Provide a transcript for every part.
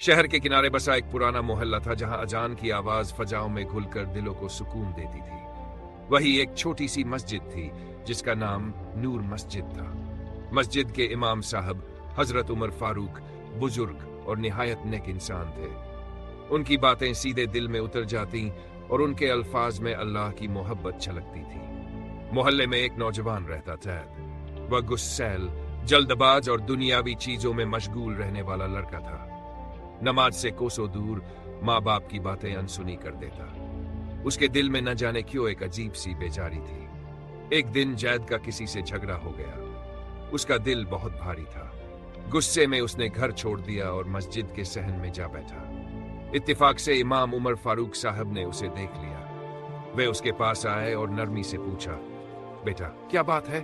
शहर के किनारे बसा एक पुराना मोहल्ला था जहां अजान की आवाज फजाओं में घुलकर दिलों को सुकून देती थी। वही एक छोटी सी मस्जिद थी जिसका नाम नूर मस्जिद था। मस्जिद के इमाम साहब हजरत उमर फारूक बुजुर्ग और निहायत नेक इंसान थे। उनकी बातें सीधे दिल में उतर जाती और उनके अल्फाज में अल्लाह की मोहब्बत छलकती थी। मोहल्ले में एक नौजवान रहता था। वह गुस्सैल, जल्दबाज और दुनियावी चीजों में मशगूल रहने वाला लड़का था। नमाज से कोसों दूर माँ बाप की बातें अनसुनी कर देता। उसके दिल में न जाने क्यों एक अजीब सी बेजारी थी। एक दिन जैद का किसी से झगड़ा हो गया। उसका दिल बहुत भारी था। गुस्से में उसने घर छोड़ दिया और मस्जिद के सहन में जा बैठा। इत्तेफाक से इमाम उमर फारूक साहब ने उसे देख लिया। वे उसके पास आए और नरमी से पूछा, बेटा क्या बात है?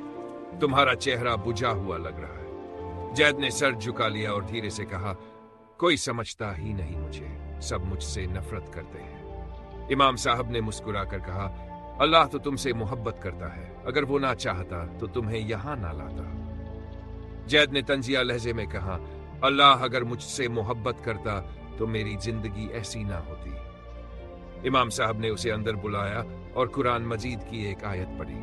तुम्हारा चेहरा बुझा हुआ लग रहा है। जैद ने सर झुका लिया और धीरे से कहा, कोई समझता ही नहीं मुझे, सब मुझसे नफरत करते हैं। इमाम साहब ने मुस्कुराकर कहा, अल्लाह तो तुमसे मोहब्बत करता है, अगर वो ना चाहता तो तुम्हें यहां ना लाता। जैद ने तंजिया लहजे में कहा, अल्लाह अगर मुझसे मोहब्बत करता तो मेरी जिंदगी ऐसी ना होती। इमाम साहब ने उसे अंदर बुलाया और कुरान मजीद की एक आयत पढ़ी,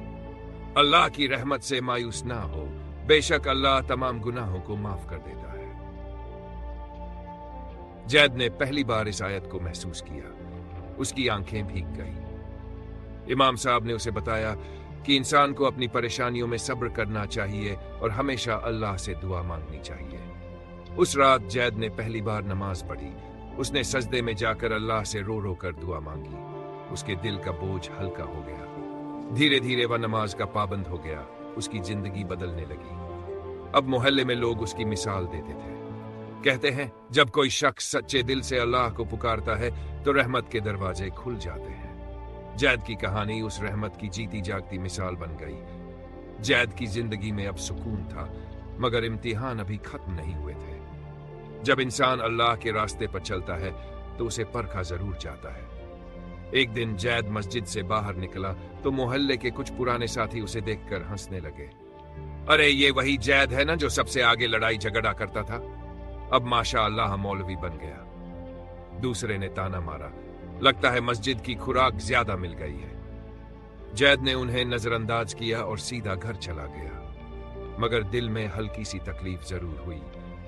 अल्लाह की रहमत से मायूस ना हो, बेशक अल्लाह तमाम गुनाहों को माफ कर देता है। जैद ने पहली बार इस आयत को महसूस किया। उसकी आंखें भीग गई। इमाम साहब ने उसे बताया कि इंसान को अपनी परेशानियों में सब्र करना चाहिए और हमेशा अल्लाह से दुआ मांगनी चाहिए। उस रात जैद ने पहली बार नमाज पढ़ी। उसने सजदे में जाकर अल्लाह से रो रो कर दुआ मांगी। उसके दिल का बोझ हल्का हो गया। धीरे धीरे वह नमाज का पाबंद हो गया। उसकी जिंदगी बदलने लगी। अब मोहल्ले में लोग उसकी मिसाल देते थे। कहते हैं, जब कोई शख्स सच्चे दिल से अल्लाह को पुकारता है तो रहमत के दरवाजे खुल जाते हैं। जैद की कहानी उस रहमत की जीती जागती मिसाल बन गई। जैद की जिंदगी में अब सुकून था, मगर इम्तिहान अभी खत्म नहीं हुए थे। जब इंसान अल्लाह के रास्ते पर चलता है तो उसे परखा जरूर जाता है। एक दिन जैद मस्जिद से बाहर निकला तो मोहल्ले के कुछ पुराने साथी उसे देखकर हंसने लगे। अरे ये वही जैद है ना जो सबसे आगे लड़ाई झगड़ा करता था, अब माशाअल्लाह मौलवी बन गया। दूसरे ने ताना मारा, लगता है मस्जिद की खुराक ज्यादा मिल गई है। जैद ने उन्हें नजरअंदाज किया और सीधा घर चला गया। मगर दिल में हल्की सी तकलीफ जरूर हुई।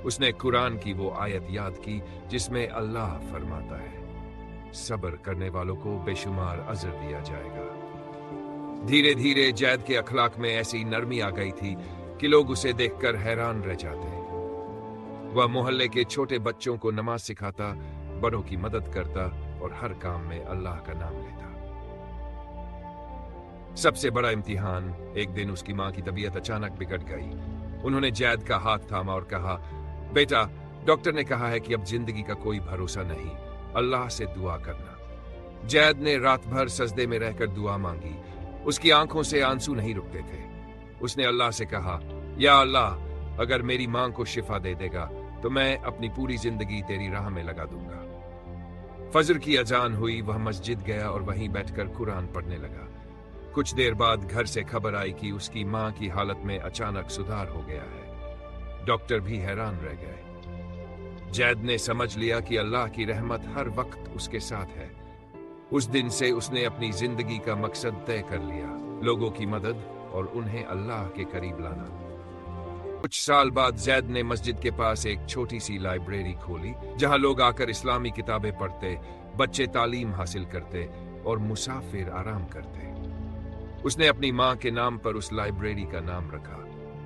उसने कुरान की वो आयत याद की जिसमें अल्लाह फरमाता है, सब्र करने वालों को बेशुमार अजर दिया जाएगा। धीरे धीरे जैद के अखलाक में ऐसी नरमी आ गई थी कि लोग उसे देखकर हैरान रह जाते। वह मोहल्ले के छोटे बच्चों को नमाज सिखाता, बड़ों की मदद करता और हर काम में अल्लाह का नाम लेता। सबसे बड़ा इम्तिहान, एक दिन उसकी मां की तबीयत अचानक बिगड़ गई। उन्होंने जैद का हाथ थामा और कहा, बेटा डॉक्टर ने कहा है कि अब जिंदगी का कोई भरोसा नहीं, अल्लाह से दुआ करना। जैद ने रात भर सजदे में रहकर दुआ मांगी। उसकी आंखों से आंसू नहीं रुकते थे। उसने अल्लाह से कहा, या अल्लाह अगर मेरी मां को शिफा दे देगा तो मैं अपनी पूरी जिंदगी तेरी राह में लगा दूंगा। फजर की अजान हुई। वह मस्जिद गया और वहीं बैठकर कुरान पढ़ने लगा। कुछ देर बाद घर से खबर आई कि उसकी मां की हालत में अचानक सुधार हो गया है। डॉक्टर भी हैरान रह गए। जैद ने समझ लिया कि अल्लाह की रहमत हर वक्त उसके साथ है। उस दिन से उसने अपनी जिंदगी का मकसद तय कर लिया, लोगों की मदद और उन्हें अल्लाह के करीब लाना। कुछ साल बाद जैद ने मस्जिद के पास एक छोटी सी लाइब्रेरी खोली जहां लोग आकर इस्लामी किताबें पढ़ते, बच्चे तालीम हासिल करते और मुसाफिर आराम करते। उसने अपनी मां के नाम पर उस लाइब्रेरी का नाम रखा,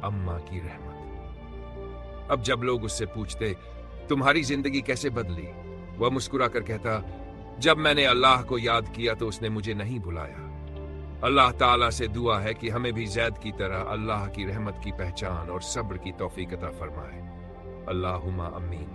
अम्मा की रहमत। अब जब लोग उससे पूछते, तुम्हारी जिंदगी कैसे बदली, वह मुस्कुराकर कहता, जब मैंने अल्लाह को याद किया तो उसने मुझे नहीं भुलाया। अल्लाह ताला से दुआ है कि हमें भी जैद की तरह अल्लाह की रहमत की पहचान और सब्र की तौफीक अता फरमाए। अल्लाहुम्मा अमीन।